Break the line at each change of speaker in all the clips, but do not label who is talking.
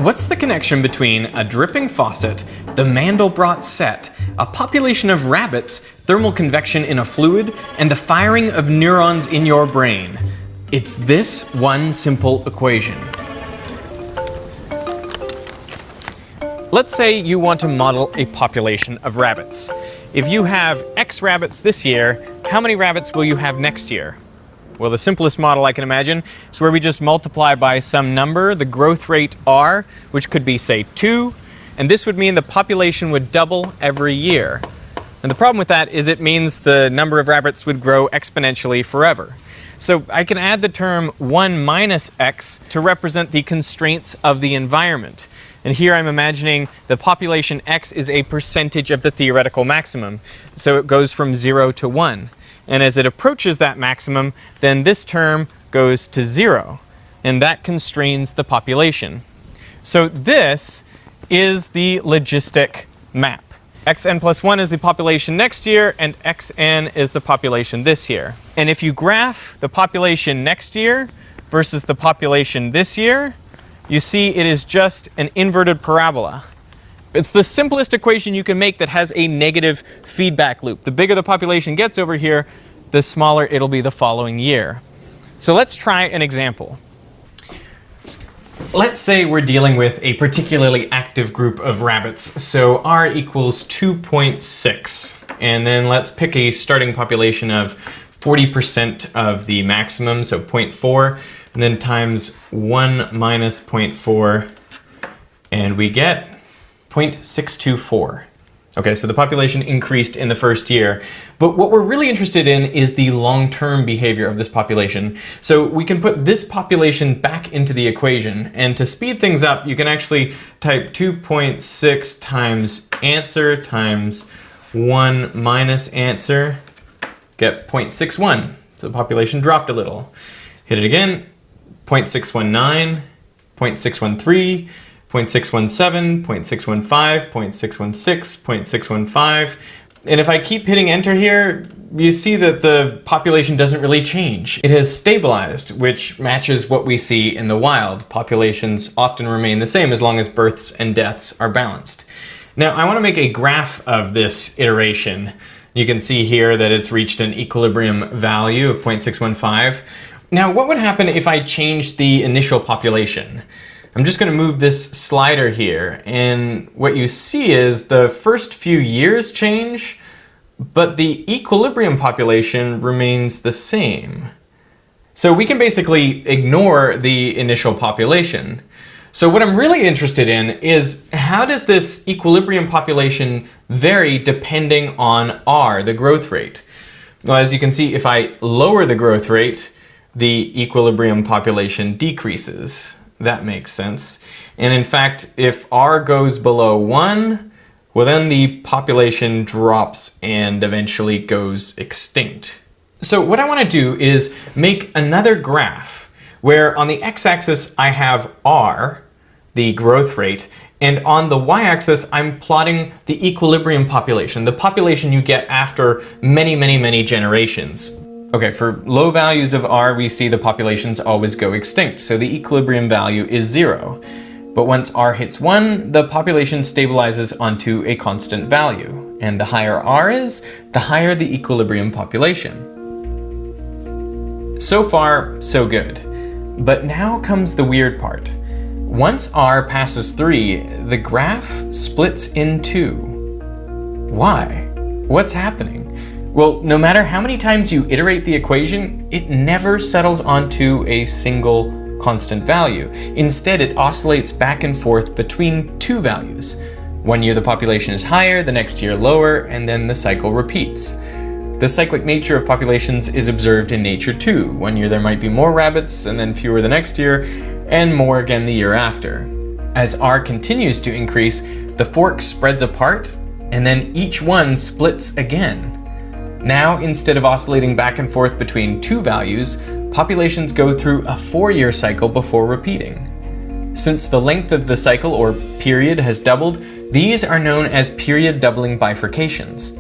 What's the connection between a dripping faucet, the Mandelbrot set, a population of rabbits, thermal convection in a fluid, and the firing of neurons in your brain? It's this one simple equation. Let's say you want to model a population of rabbits. If you have X rabbits this year, how many rabbits will you have next year? Well, the simplest model I can imagine is where we just multiply by some number, the growth rate R, which could be, say, 2, and this would mean the population would double every year. And the problem with that is it means the number of rabbits would grow exponentially forever. So I can add the term 1 minus X to represent the constraints of the environment. And here I'm imagining the population X is a percentage of the theoretical maximum. So it goes from 0 to 1. And as it approaches that maximum, then this term goes to 0. And that constrains the population. So this is the logistic map. xn plus 1 is the population next year, and xn is the population this year. And if you graph the population next year versus the population this year, you see it is just an inverted parabola. It's the simplest equation you can make that has a negative feedback loop. The bigger the population gets over here, the smaller it'll be the following year. So let's try an example. Let's say we're dealing with a particularly active group of rabbits. So R equals 2.6. And then let's pick a starting population of 40% of the maximum, so 0.4. And then times 1 minus 0.4. And we get 0.624. Okay, so the population increased in the first year. But what we're really interested in is the long-term behavior of this population. So we can put this population back into the equation. And to speed things up, you can actually type 2.6 times answer times 1 minus answer, get 0.61. So the population dropped a little. Hit it again, 0.619, 0.613, 0.617, 0.615, 0.616, 0.615. And if I keep hitting enter here, you see that the population doesn't really change. It has stabilized, which matches what we see in the wild. Populations often remain the same as long as births and deaths are balanced. Now, I want to make a graph of this iteration. You can see here that it's reached an equilibrium value of 0.615. Now, what would happen if I changed the initial population? I'm just going to move this slider here, and what you see is the first few years change, but the equilibrium population remains the same. So we can basically ignore the initial population. So what I'm really interested in is how does this equilibrium population vary depending on R, the growth rate? Well, as you can see, if I lower the growth rate, the equilibrium population decreases. That makes sense. And in fact, if R goes below 1, well then the population drops and eventually goes extinct. So what I want to do is make another graph where on the x-axis I have R, the growth rate, and on the y-axis I'm plotting the equilibrium population, the population you get after many, many, many generations. Okay, for low values of R, we see the populations always go extinct, so the equilibrium value is 0. But once R hits 1, the population stabilizes onto a constant value. And the higher R is, the higher the equilibrium population. So far, so good. But now comes the weird part. Once R passes 3, the graph splits in 2. Why? What's happening? Well, no matter how many times you iterate the equation, it never settles onto a single constant value. Instead, it oscillates back and forth between two values. One year the population is higher, the next year lower, and then the cycle repeats. The cyclic nature of populations is observed in nature too. One year there might be more rabbits, and then fewer the next year, and more again the year after. As R continues to increase, the fork spreads apart, and then each one splits again. Now, instead of oscillating back and forth between two values, populations go through a 4-year cycle before repeating. Since the length of the cycle or period has doubled, these are known as period doubling bifurcations.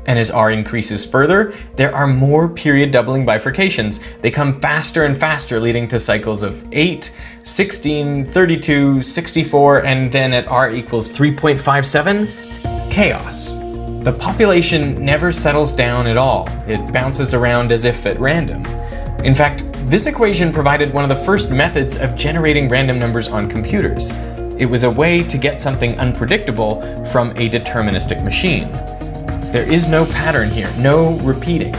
And as R increases further, there are more period doubling bifurcations. They come faster and faster, leading to cycles of 8, 16, 32, 64, and then at R equals 3.57, chaos. The population never settles down at all. It bounces around as if at random. In fact, this equation provided one of the first methods of generating random numbers on computers. It was a way to get something unpredictable from a deterministic machine. There is no pattern here, no repeating.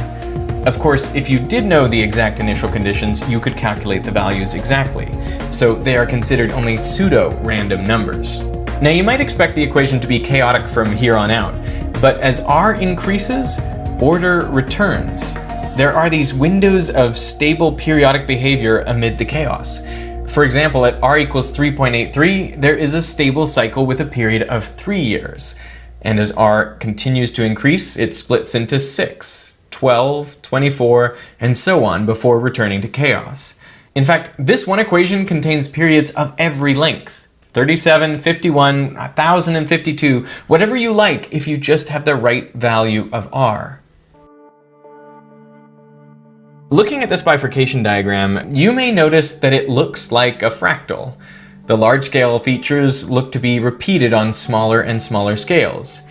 Of course, if you did know the exact initial conditions, you could calculate the values exactly. So they are considered only pseudo-random numbers. Now you might expect the equation to be chaotic from here on out, but as R increases, order returns. There are these windows of stable periodic behavior amid the chaos. For example, at R equals 3.83, there is a stable cycle with a period of 3 years. And as R continues to increase, it splits into 6, 12, 24, and so on before returning to chaos. In fact, this one equation contains periods of every length. 37, 51, 1052, whatever you like if you just have the right value of R. Looking at this bifurcation diagram, you may notice that it looks like a fractal. The large-scale features look to be repeated on smaller and smaller scales.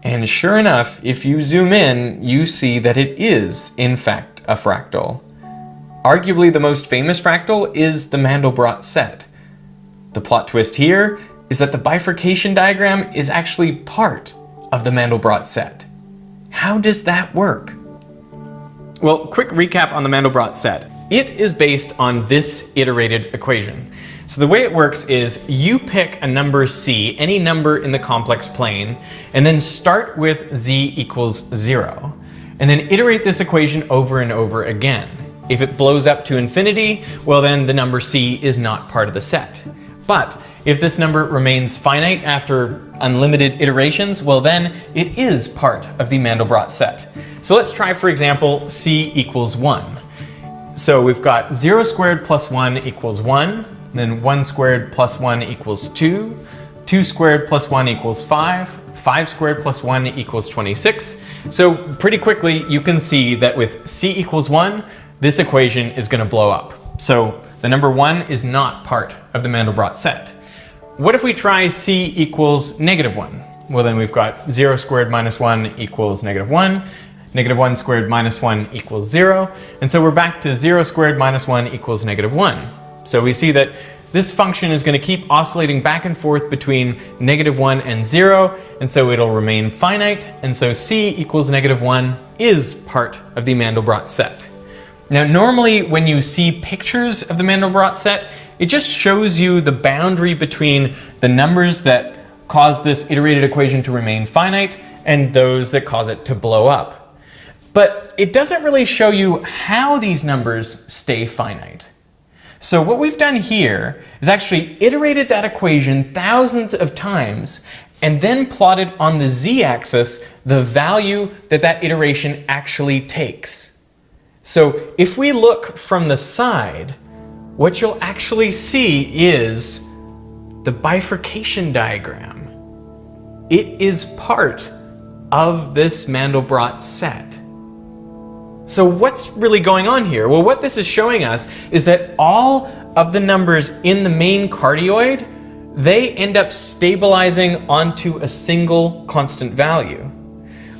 And sure enough, if you zoom in, you see that it is, in fact, a fractal. Arguably the most famous fractal is the Mandelbrot set. The plot twist here is that the bifurcation diagram is actually part of the Mandelbrot set. How does that work? Well, quick recap on the Mandelbrot set. It is based on this iterated equation. So the way it works is you pick a number c, any number in the complex plane, and then start with z equals 0. And then iterate this equation over and over again. If it blows up to infinity, well then the number c is not part of the set. But if this number remains finite after unlimited iterations, well then it is part of the Mandelbrot set. So let's try, for example, c equals 1. So we've got 0 squared plus 1 equals 1, then 1 squared plus 1 equals 2, 2 squared plus 1 equals 5, 5 squared plus 1 equals 26. So pretty quickly you can see that with c equals 1, this equation is going to blow up. So the number 1 is not part of the Mandelbrot set. What if we try c equals negative 1? Well then we've got 0 squared minus 1 equals negative 1, negative 1 squared minus 1 equals 0, and so we're back to 0 squared minus 1 equals negative 1. So we see that this function is going to keep oscillating back and forth between negative 1 and 0, and so it'll remain finite, and so c equals negative 1 is part of the Mandelbrot set. Now normally when you see pictures of the Mandelbrot set, it just shows you the boundary between the numbers that cause this iterated equation to remain finite and those that cause it to blow up. But it doesn't really show you how these numbers stay finite. So what we've done here is actually iterated that equation thousands of times and then plotted on the z-axis the value that that iteration actually takes. So if we look from the side, what you'll actually see is the bifurcation diagram. It is part of this Mandelbrot set. So what's really going on here? Well, what this is showing us is that all of the numbers in the main cardioid, they end up stabilizing onto a single constant value.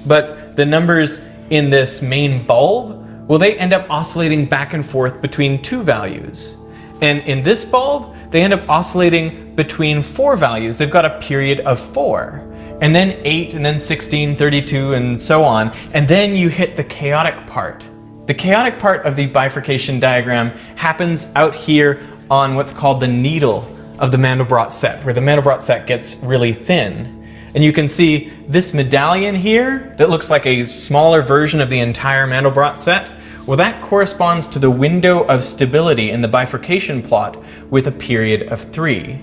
But the numbers in this main bulb, well, they end up oscillating back and forth between 2 values. And in this bulb, they end up oscillating between 4 values. They've got a period of 4. And then 8, and then 16, 32, and so on. And then you hit the chaotic part. The chaotic part of the bifurcation diagram happens out here on what's called the needle of the Mandelbrot set, where the Mandelbrot set gets really thin. And you can see this medallion here that looks like a smaller version of the entire Mandelbrot set. Well, that corresponds to the window of stability in the bifurcation plot with a period of 3.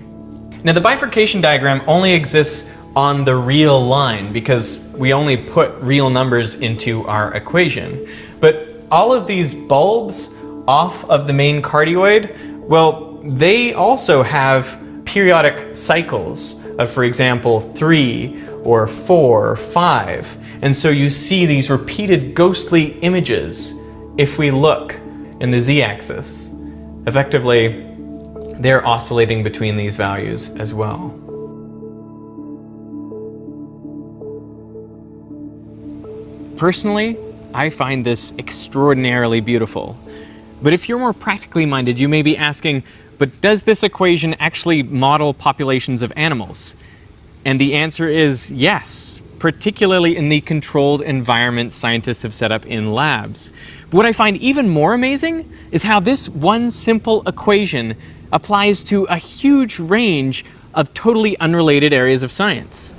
Now the bifurcation diagram only exists on the real line because we only put real numbers into our equation. But all of these bulbs off of the main cardioid, well, they also have periodic cycles of, for example, 3 or 4 or 5. And so you see these repeated ghostly images if we look in the z-axis. Effectively, they're oscillating between these values as well. Personally, I find this extraordinarily beautiful. But if you're more practically minded, you may be asking, but does this equation actually model populations of animals? And the answer is yes, particularly in the controlled environments scientists have set up in labs. What I find even more amazing is how this one simple equation applies to a huge range of totally unrelated areas of science.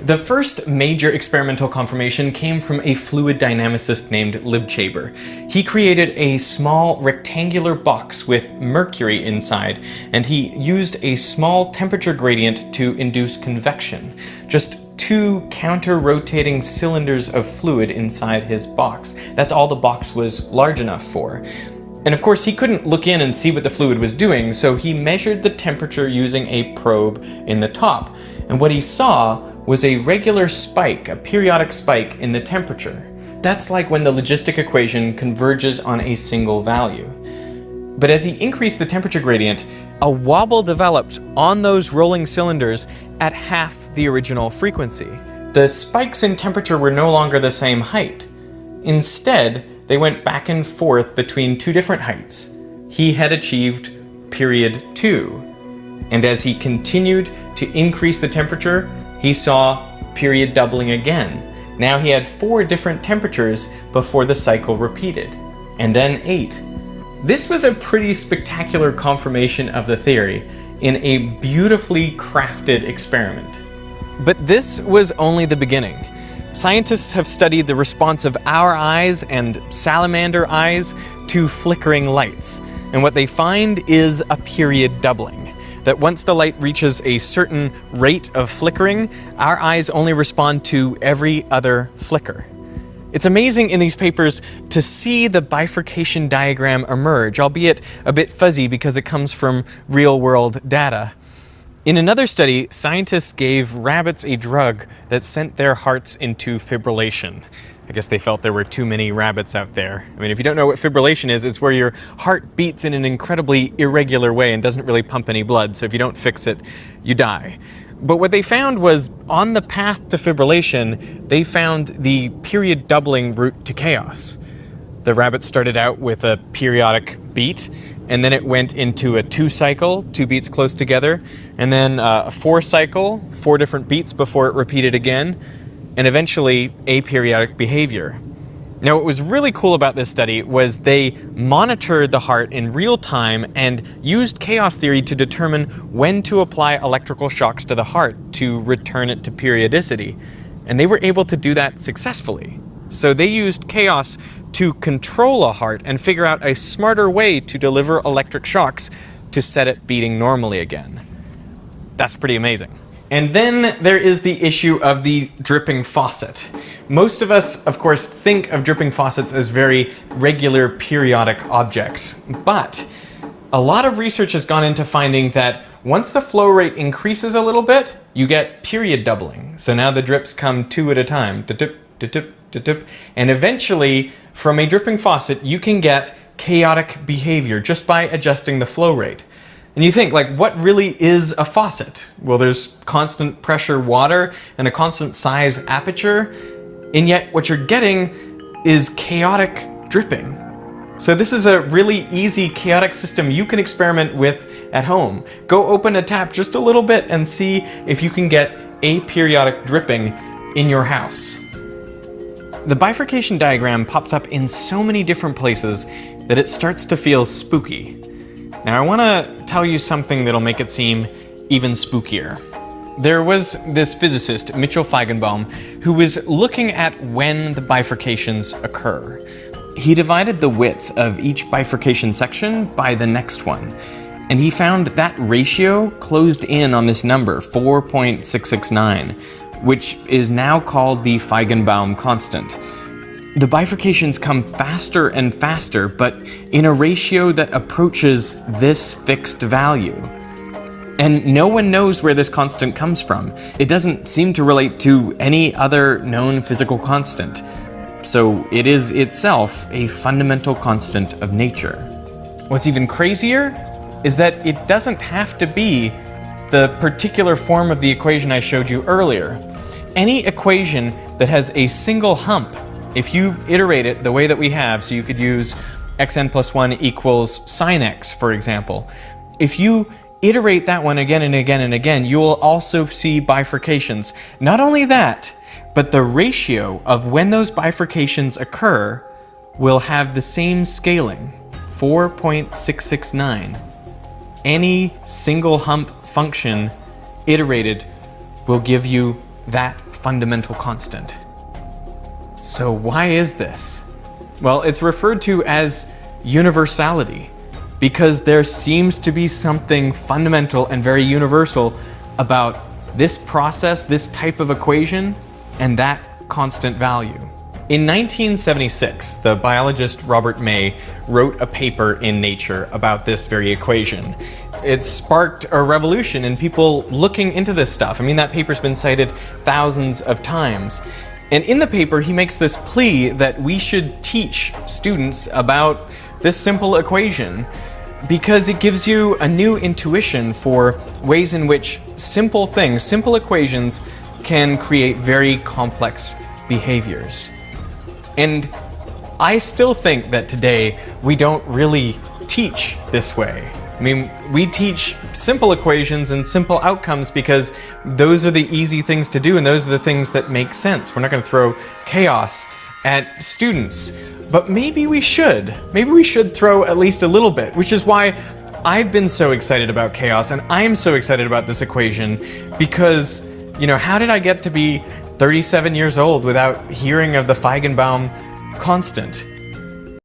The first major experimental confirmation came from a fluid dynamicist named Libchaber. He created a small rectangular box with mercury inside, and he used a small temperature gradient to induce convection. Just 2 counter-rotating cylinders of fluid inside his box. That's all the box was large enough for. And of course, he couldn't look in and see what the fluid was doing, so he measured the temperature using a probe in the top. And what he saw was a regular spike, a periodic spike in the temperature. That's like when the logistic equation converges on a single value. But as he increased the temperature gradient, a wobble developed on those rolling cylinders at half the original frequency. The spikes in temperature were no longer the same height. Instead, they went back and forth between 2 different heights. He had achieved period 2. And as he continued to increase the temperature, he saw period doubling again. Now he had 4 different temperatures before the cycle repeated, and then 8. This was a pretty spectacular confirmation of the theory in a beautifully crafted experiment. But this was only the beginning. Scientists have studied the response of our eyes and salamander eyes to flickering lights, and what they find is a period doubling. That once the light reaches a certain rate of flickering, our eyes only respond to every other flicker. It's amazing in these papers to see the bifurcation diagram emerge, albeit a bit fuzzy because it comes from real-world data. In another study, scientists gave rabbits a drug that sent their hearts into fibrillation. I guess they felt there were too many rabbits out there. I mean, if you don't know what fibrillation is, it's where your heart beats in an incredibly irregular way and doesn't really pump any blood, so if you don't fix it, you die. But what they found was, on the path to fibrillation, they found the period doubling route to chaos. The rabbits started out with a periodic beat, and then it went into a 2 cycle, 2 beats close together, and then a 4 cycle, 4 different beats before it repeated again, and eventually aperiodic behavior. Now, what was really cool about this study was they monitored the heart in real time and used chaos theory to determine when to apply electrical shocks to the heart to return it to periodicity. And they were able to do that successfully. So they used chaos to control a heart and figure out a smarter way to deliver electric shocks to set it beating normally again. That's pretty amazing. And then there is the issue of the dripping faucet. Most of us, of course, think of dripping faucets as very regular periodic objects, but a lot of research has gone into finding that once the flow rate increases a little bit, you get period doubling. So now the drips come 2 at a time, da-dip, da-dip, da-dip, and eventually from a dripping faucet, you can get chaotic behavior just by adjusting the flow rate. And you think, like, what really is a faucet? Well, there's constant pressure water and a constant size aperture, and yet what you're getting is chaotic dripping. So this is a really easy chaotic system you can experiment with at home. Go open a tap just a little bit and see if you can get aperiodic dripping in your house. The bifurcation diagram pops up in so many different places that it starts to feel spooky. Now I want to tell you something that'll make it seem even spookier. There was this physicist, Mitchell Feigenbaum, who was looking at when the bifurcations occur. He divided the width of each bifurcation section by the next one, and he found that ratio closed in on this number, 4.669, which is now called the Feigenbaum constant. The bifurcations come faster and faster, but in a ratio that approaches this fixed value. And no one knows where this constant comes from. It doesn't seem to relate to any other known physical constant. So it is itself a fundamental constant of nature. What's even crazier is that it doesn't have to be the particular form of the equation I showed you earlier. Any equation that has a single hump, if you iterate it the way that we have, so you could use xn plus 1 equals sine x, for example. If you iterate that one again and again and again, you will also see bifurcations. Not only that, but the ratio of when those bifurcations occur will have the same scaling, 4.669. Any single hump function iterated will give you that fundamental constant. So why is this? Well, it's referred to as universality, because there seems to be something fundamental and very universal about this process, this type of equation, and that constant value. In 1976, the biologist Robert May wrote a paper in Nature about this very equation. It sparked a revolution in people looking into this stuff. I mean, that paper's been cited thousands of times. And in the paper, he makes this plea that we should teach students about this simple equation because it gives you a new intuition for ways in which simple things, simple equations, can create very complex behaviors. And I still think that today we don't really teach this way. I mean, we teach simple equations and simple outcomes because those are the easy things to do and those are the things that make sense. We're not going to throw chaos at students. But maybe we should. Maybe we should throw at least a little bit, which is why I've been so excited about chaos and I'm so excited about this equation because, how did I get to be 37 years old without hearing of the Feigenbaum constant?